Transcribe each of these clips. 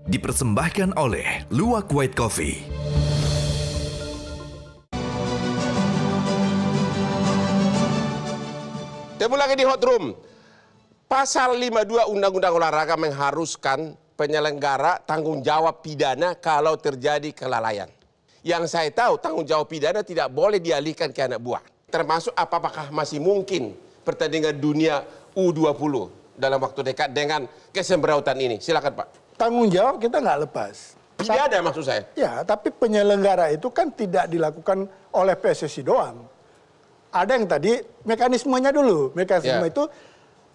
Dipersembahkan oleh Luwak White Coffee. Temu lagi di Hot Room. Pasal 52 Undang-Undang Olahraga mengharuskan penyelenggara tanggung jawab pidana kalau terjadi kelalaian. Yang saya tahu tanggung jawab pidana tidak boleh dialihkan ke anak buah. Termasuk apakah masih mungkin pertandingan dunia U20 dalam waktu dekat dengan kesembrautan ini. Silakan Pak. Tanggung jawab kita nggak lepas. Pidana maksud saya. Ya, tapi penyelenggara itu kan tidak dilakukan oleh PSSI doang. Ada yang tadi mekanismenya dulu. Mekanisme itu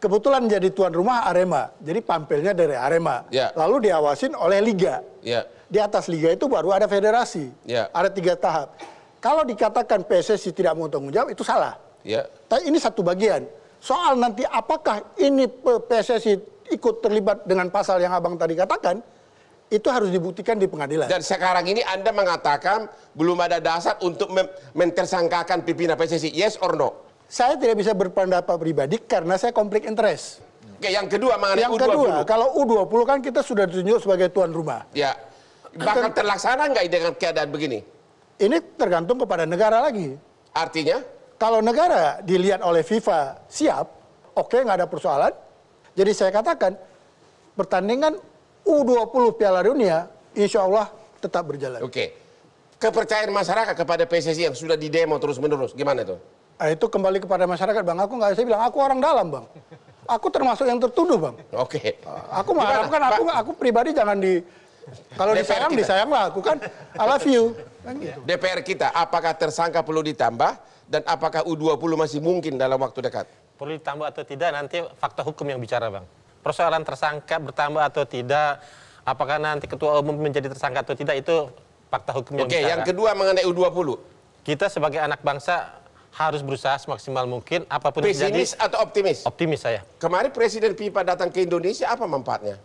kebetulan jadi tuan rumah Arema. Jadi pampilnya dari Arema. Lalu diawasin oleh Liga. Di atas Liga itu baru ada federasi. Ada 3 tahap. Kalau dikatakan PSSI tidak mau tanggung jawab, itu salah. Tapi ini satu bagian. Soal nanti apakah ini PSSI ikut terlibat dengan pasal yang abang tadi katakan, itu harus dibuktikan di pengadilan. Dan sekarang ini Anda mengatakan belum ada dasar untuk mentersangkakan pimpinan PSSI, yes or no? Saya tidak bisa berpendapat pribadi karena saya konflik interest. Oke, yang kedua mengenai yang U20. Kedua, kalau U20 kan kita sudah ditunjuk sebagai tuan rumah. Ya, bakal terlaksana nggak dengan keadaan begini? Ini tergantung kepada negara lagi. Artinya? Kalau negara dilihat oleh FIFA siap, oke, nggak ada persoalan. Jadi saya katakan, pertandingan U20 Piala Dunia, insya Allah tetap berjalan. Oke. Kepercayaan masyarakat kepada PSSI yang sudah didemo terus-menerus, gimana itu? Itu kembali kepada masyarakat, Bang. Aku nggak bisa bilang, aku orang dalam, Bang. Aku termasuk yang tertuduh, Bang. Oke. Aku mengharapkan, aku pribadi jangan di... Kalau disayang, disayanglah. Aku kan, I love you. DPR kita, apakah tersangka perlu ditambah? Dan apakah U20 masih mungkin dalam waktu dekat? Perlu ditambah atau tidak, nanti fakta hukum yang bicara, Bang. Persoalan tersangka bertambah atau tidak, apakah nanti ketua umum menjadi tersangka atau tidak, itu fakta hukum yang bicara. Oke, yang kedua mengenai U20. Kita sebagai anak bangsa harus berusaha semaksimal mungkin, apapun yang terjadi. Pesimis atau optimis? Optimis saya. Kemarin Presiden FIFA datang ke Indonesia, apa manfaatnya?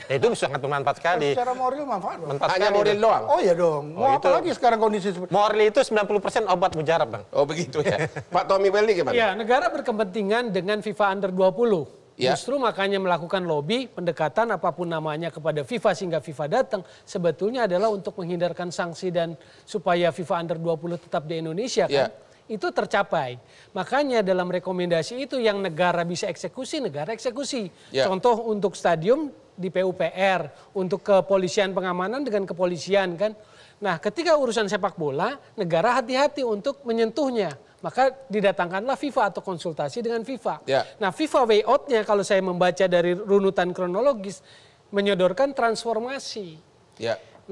Itu sangat bermanfaat sekali. Secara moral manfaat. Hanya moral doang? Oh iya dong. Mau apa lagi sekarang kondisi seperti moral itu 90% obat mujarab, Bang. Oh begitu ya. Pak Tommy Welly gimana? Ya, negara berkepentingan dengan FIFA Under 20. Justru makanya melakukan lobby, pendekatan apapun namanya kepada FIFA sehingga FIFA datang. Sebetulnya adalah untuk menghindarkan sanksi dan supaya FIFA Under 20 tetap di Indonesia kan. Itu tercapai. Makanya dalam rekomendasi itu yang negara bisa eksekusi, negara eksekusi. Contoh untuk stadium di PUPR, untuk kepolisian pengamanan dengan kepolisian kan. Nah ketika urusan sepak bola, negara hati-hati untuk menyentuhnya. Maka didatangkanlah FIFA atau konsultasi dengan FIFA. Nah FIFA way out-nya kalau saya membaca dari runutan kronologis, menyodorkan transformasi.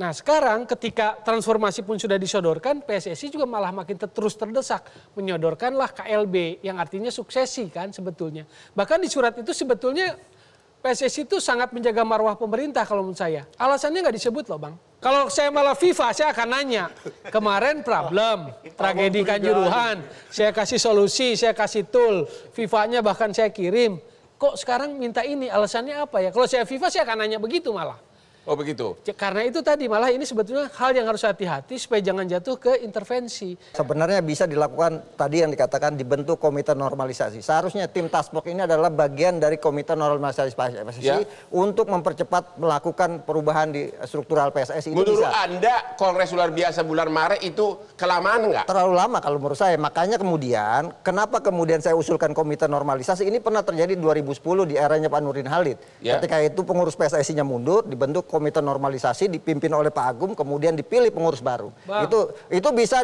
Nah sekarang ketika transformasi pun sudah disodorkan, PSSI juga malah makin terus terdesak. Menyodorkanlah KLB yang artinya suksesi kan sebetulnya. Bahkan di surat itu sebetulnya PSSI itu sangat menjaga marwah pemerintah kalau menurut saya. Alasannya nggak disebut loh Bang. Kalau saya malah FIFA, saya akan nanya. Kemarin problem, tragedi Kanjuruhan. Saya kasih solusi, saya kasih tool. FIFA-nya bahkan saya kirim. Kok sekarang minta ini, alasannya apa ya? Kalau saya FIFA, saya akan nanya begitu malah. Oh begitu. Karena itu tadi malah ini sebetulnya hal yang harus hati-hati supaya jangan jatuh ke intervensi. Sebenarnya bisa dilakukan tadi yang dikatakan dibentuk komite normalisasi. Seharusnya tim task force ini adalah bagian dari komite normalisasi PSSI untuk mempercepat melakukan perubahan di struktural PSSI. Menurut Anda Kongres luar biasa bulan Maret itu kelamaan nggak? Terlalu lama kalau menurut saya. Makanya kemudian kenapa kemudian saya usulkan komite normalisasi ini pernah terjadi 2010 di eranya Pak Nurdin Halid. Ketika itu pengurus PSSI-nya mundur, dibentuk komite normalisasi dipimpin oleh Pak Agung, kemudian dipilih pengurus baru. Bang, itu bisa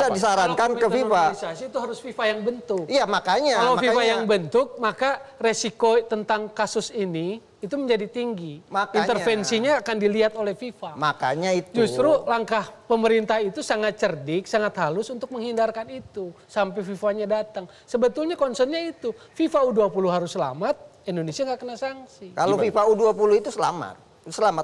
disarankan ke FIFA. Normalisasi itu harus FIFA yang bentuk. Iya makanya. Kalau FIFA yang bentuk, maka resiko tentang kasus ini itu menjadi tinggi. Intervensinya akan dilihat oleh FIFA. Makanya itu. Justru langkah pemerintah itu sangat cerdik, sangat halus untuk menghindarkan itu sampai FIFA-nya datang. Sebetulnya concernnya itu FIFA U20 harus selamat, Indonesia nggak kena sanksi. Kalau FIFA U20 itu selamat.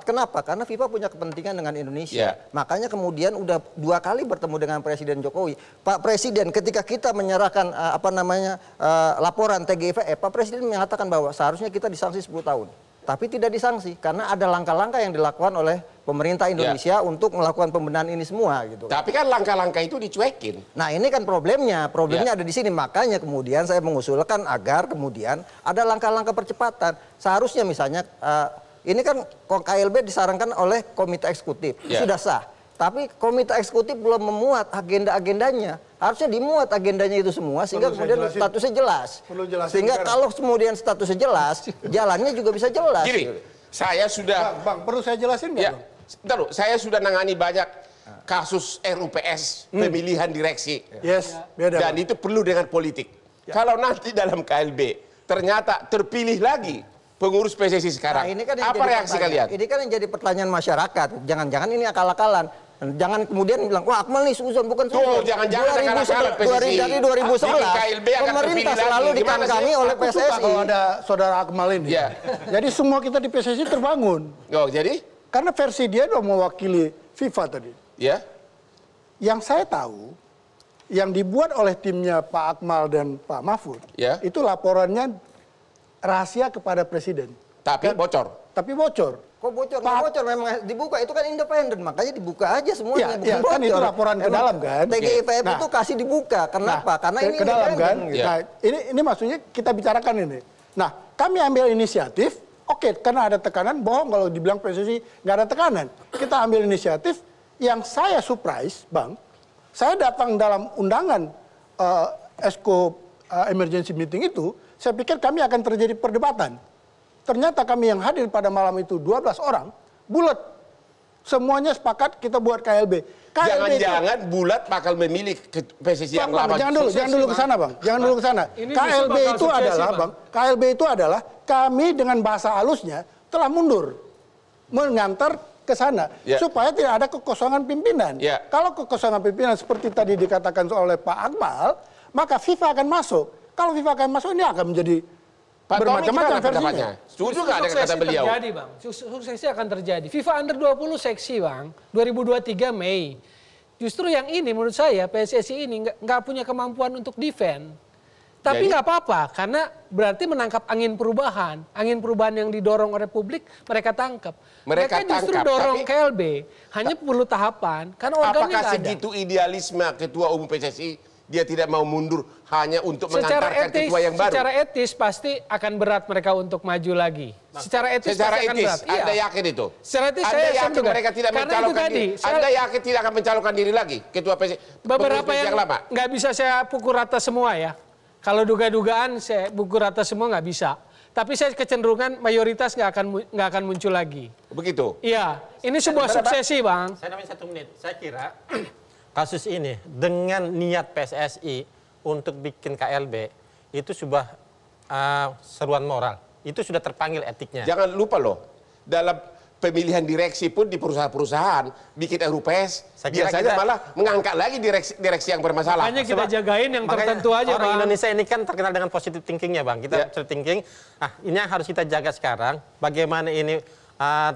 Kenapa? Karena FIFA punya kepentingan dengan Indonesia. Makanya kemudian udah 2 kali bertemu dengan Presiden Jokowi. Pak Presiden ketika kita menyerahkan laporan TGIF, Pak Presiden mengatakan bahwa seharusnya kita disanksi 10 tahun. Tapi tidak disanksi karena ada langkah-langkah yang dilakukan oleh pemerintah Indonesia untuk melakukan pembenahan ini semua gitu. Tapi kan langkah-langkah itu dicuekin. Nah ini kan problemnya ada di sini. Makanya kemudian saya mengusulkan agar kemudian ada langkah-langkah percepatan. Seharusnya misalnya ini kan KLB disarankan oleh komite eksekutif, sudah sah. Tapi komite eksekutif belum memuat agenda-agendanya. Harusnya dimuat agendanya itu semua sehingga kemudian statusnya jelas. Sehingga kalau kemudian statusnya jelas, jalannya juga bisa jelas. Gini, saya sudah... Bang, perlu saya jelasin nggak? Ya, bentar, saya sudah nangani banyak kasus RUPS, pemilihan direksi. Yes, beda. Dan itu perlu dengan politik. Kalau nanti dalam KLB ternyata terpilih lagi pengurus PSSI sekarang, Nah, ini kan apa reaksi kalian? Ini kan yang jadi pertanyaan masyarakat. Jangan-jangan ini akal-akalan. Jangan kemudian bilang, wah Akmal nih suzon, bukan suzon. Jangan-jangan akal-akalan PSSI. Dari 2011, KLB akan pemerintah terpilih selalu lagi. dikangkangi oleh Aku suka PSSI. kalau ada saudara Akmal ini. Ya. Jadi semua kita di PSSI terbangun. Oh, jadi? Karena versi dia udah mewakili FIFA tadi. Ya. Yang saya tahu, yang dibuat oleh timnya Pak Akmal dan Pak Mahfud, itu laporannya rahasia kepada Presiden. Tapi bocor. Tapi bocor. Kok bocor? Nggak bocor, memang dibuka. Itu kan independen, makanya dibuka aja semuanya. Ya, kan itu laporan ke dalam kan. TGIPF itu kasih dibuka. Kenapa? Karena ini ke dalam kan. gitu. Nah, ini maksudnya kita bicarakan ini. Nah, kami ambil inisiatif. Oke, karena ada tekanan, bohong kalau dibilang PSSI nggak ada tekanan. Kita ambil inisiatif. Yang saya surprise, Bang, saya datang dalam undangan Esko emergency meeting itu, saya pikir kami akan terjadi perdebatan. Ternyata kami yang hadir pada malam itu 12 orang, bulat. Semuanya sepakat kita buat KLB. Jangan-jangan bulat bakal memilih PSSI yang lama. Jangan dulu ke sana, Bang. Jangan dulu ke sana. KLB itu adalah, Bang, KLB itu adalah kami dengan bahasa halusnya telah mundur. Mengantar ke sana supaya tidak ada kekosongan pimpinan. Kalau kekosongan pimpinan seperti tadi dikatakan oleh Pak Akmal, maka FIFA akan masuk. Kalau FIFA akan masuk, ini akan menjadi bermacam-macam versinya. Setuju nggak dengan kata beliau? Terjadi, Bang. Suksesnya akan terjadi. FIFA Under 20 seksi, Bang. 2023 Mei. Justru yang ini menurut saya PSSI ini nggak punya kemampuan untuk defend. Tapi nggak apa-apa, karena berarti menangkap angin perubahan. Angin perubahan yang didorong oleh publik, mereka tangkap. Mereka justru dorong KLB. Hanya perlu tahapan, karena organnya nggak ada. Apakah segitu idealisme Ketua Umum PSSI, dia tidak mau mundur hanya untuk mengantarkan ketua yang baru? Secara etis pasti akan berat mereka untuk maju lagi. Secara etis pasti akan berat. Anda yakin itu? Secara etis Anda saya yakin juga. mereka tidak mencalonkan diri? Anda yakin tidak akan mencalonkan diri lagi Ketua PSSI? Beberapa yang lama? nggak bisa saya pukul rata semua ya. Kalau duga-dugaan saya pukul rata semua nggak bisa. Tapi saya kecenderungan mayoritas nggak akan muncul lagi. Begitu? Iya. Ini sebuah suksesi, Bang. Saya namanya 1 menit. Saya kira kasus ini dengan niat PSSI untuk bikin KLB itu sebuah seruan moral. Itu sudah terpanggil etiknya. Jangan lupa loh, dalam pemilihan direksi pun di perusahaan-perusahaan bikin RUPS biasanya malah mengangkat lagi direksi yang bermasalah. Makanya kita jagain yang tertentu aja, orang Bang. Indonesia ini kan terkenal dengan positive thinkingnya, Bang. Kita positive thinking. Nah, ini yang harus kita jaga sekarang. Bagaimana ini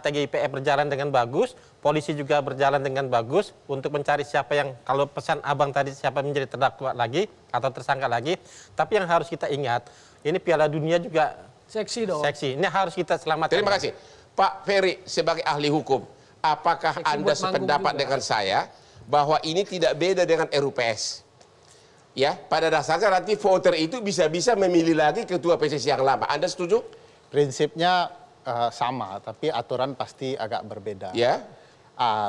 TGIPF berjalan dengan bagus, polisi juga berjalan dengan bagus untuk mencari siapa yang, kalau pesan Abang tadi, siapa menjadi terdakwa lagi atau tersangka lagi. Tapi yang harus kita ingat, ini Piala Dunia juga seksi dong. Seksi. Ini harus kita selamatkan. Terima kasih. Pak Ferry, sebagai ahli hukum, apakah Anda sependapat dengan saya bahwa ini tidak beda dengan RUPS? Ya, pada dasarnya nanti voter itu bisa-bisa memilih lagi ketua PSSI yang lama. Anda setuju? Prinsipnya sama, tapi aturan pasti agak berbeda. Ya.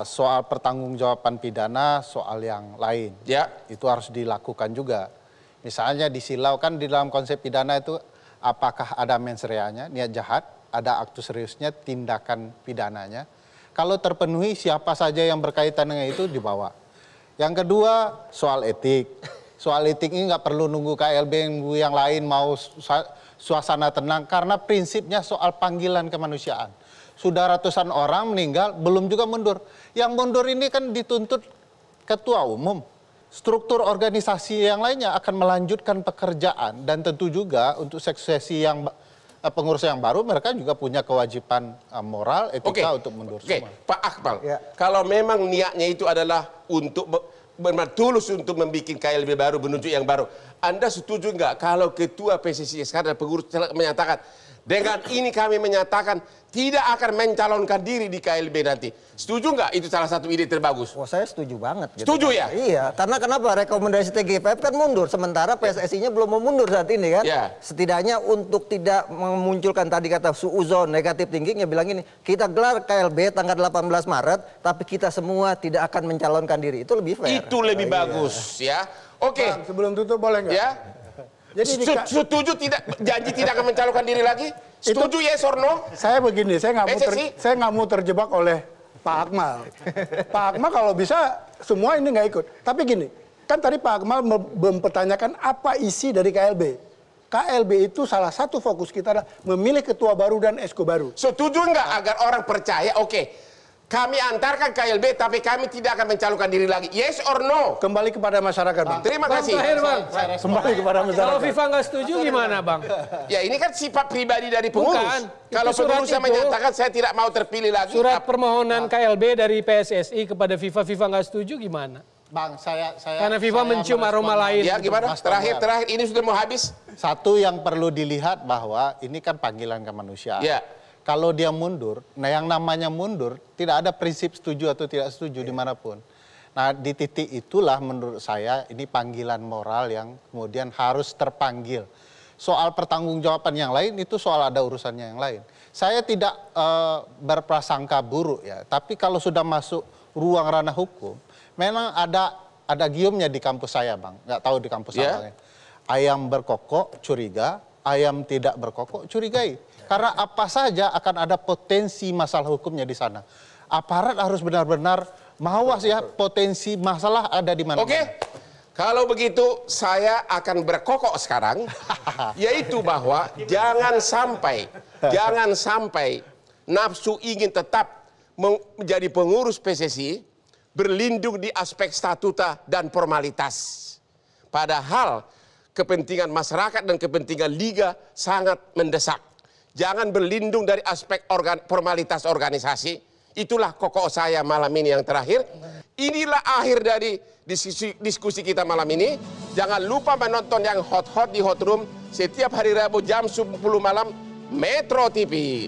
Soal pertanggungjawaban pidana, soal yang lain. Ya. Itu harus dilakukan juga. Misalnya di silau kan di dalam konsep pidana itu apakah ada mens reanya, niat jahat, ada aktus seriusnya, tindakan pidananya. Kalau terpenuhi, siapa saja yang berkaitan dengan itu dibawa. Yang kedua, soal etik. Soal etik ini nggak perlu nunggu KLB, nunggu yang lain mau suasana tenang, karena prinsipnya soal panggilan kemanusiaan. Sudah ratusan orang meninggal, belum juga mundur. Yang mundur ini kan dituntut ketua umum. Struktur organisasi yang lainnya akan melanjutkan pekerjaan, dan tentu juga untuk suksesi yang pengurus yang baru, mereka juga punya kewajiban moral, etika untuk mundur semua. Pak Akmal, kalau memang niatnya itu adalah untuk tulus untuk membuat KLB baru, menunjuk yang baru, Anda setuju nggak kalau ketua PSSI sekarang dan pengurus menyatakan dengan ini kami menyatakan tidak akan mencalonkan diri di KLB nanti. Setuju nggak? Itu salah satu ide terbagus. Oh, saya setuju banget. Gitu. Setuju ya? Iya, karena kenapa? Rekomendasi TGIPF kan mundur, sementara PSSI-nya belum mau mundur saat ini kan. Ya. Setidaknya untuk tidak memunculkan tadi kata suuzon, negatif thinkingnya bilang ini, kita gelar KLB tanggal 18 Maret, tapi kita semua tidak akan mencalonkan diri. Itu lebih fair. Itu lebih bagus ya. Oke. Bang, sebelum tutup boleh nggak? Ya. Jadi setuju tidak janji tidak akan mencalonkan diri lagi? Setuju yes or no? saya begini, saya nggak mau terjebak oleh Pak Akmal. Pak Akmal kalau bisa semua ini nggak ikut. Tapi gini, kan tadi Pak Akmal mempertanyakan apa isi dari KLB. KLB itu salah satu fokus kita adalah memilih ketua baru dan esko baru. Setuju nggak agar orang percaya? Oke. Kami antarkan KLB tapi kami tidak akan mencalonkan diri lagi. Yes or no? Kembali kepada masyarakat, Bang. Terima kasih. Terakhir, Bang. Kembali kepada masyarakat. Kalau FIFA nggak setuju gimana, Bang? Ya ini kan sifat pribadi dari pengurus. Bukan. Kalau Itu surat pengurusnya itu, menyatakan saya tidak mau terpilih lagi. Surat permohonan KLB dari PSSI kepada FIFA nggak setuju gimana? Bang, Karena FIFA mencium aroma lain. Ya gimana? Terakhir ini sudah mau habis. Satu yang perlu dilihat bahwa ini kan panggilan kemanusiaan. Ya. Kalau dia mundur, nah yang namanya mundur tidak ada prinsip setuju atau tidak setuju dimanapun. Nah di titik itulah menurut saya ini panggilan moral yang kemudian harus terpanggil. Soal pertanggungjawaban yang lain itu soal ada urusannya yang lain. Saya tidak berprasangka buruk ya, tapi kalau sudah masuk ruang ranah hukum, memang ada giumnya di kampus saya, Bang. Nggak tahu di kampus apa. Ayam berkokok curiga, ayam tidak berkokok curigai. Karena apa saja akan ada potensi masalah hukumnya di sana. Aparat harus benar-benar mawas ya potensi masalah ada di mana. Oke. Kalau begitu saya akan berkokok sekarang, yaitu bahwa jangan sampai nafsu ingin tetap menjadi pengurus PSSI berlindung di aspek statuta dan formalitas. Padahal kepentingan masyarakat dan kepentingan liga sangat mendesak. Jangan berlindung dari aspek formalitas organisasi. Itulah kokok saya malam ini yang terakhir. Inilah akhir dari diskusi kita malam ini. Jangan lupa menonton yang hot-hot di Hot Room setiap hari Rabu jam 10 malam Metro TV.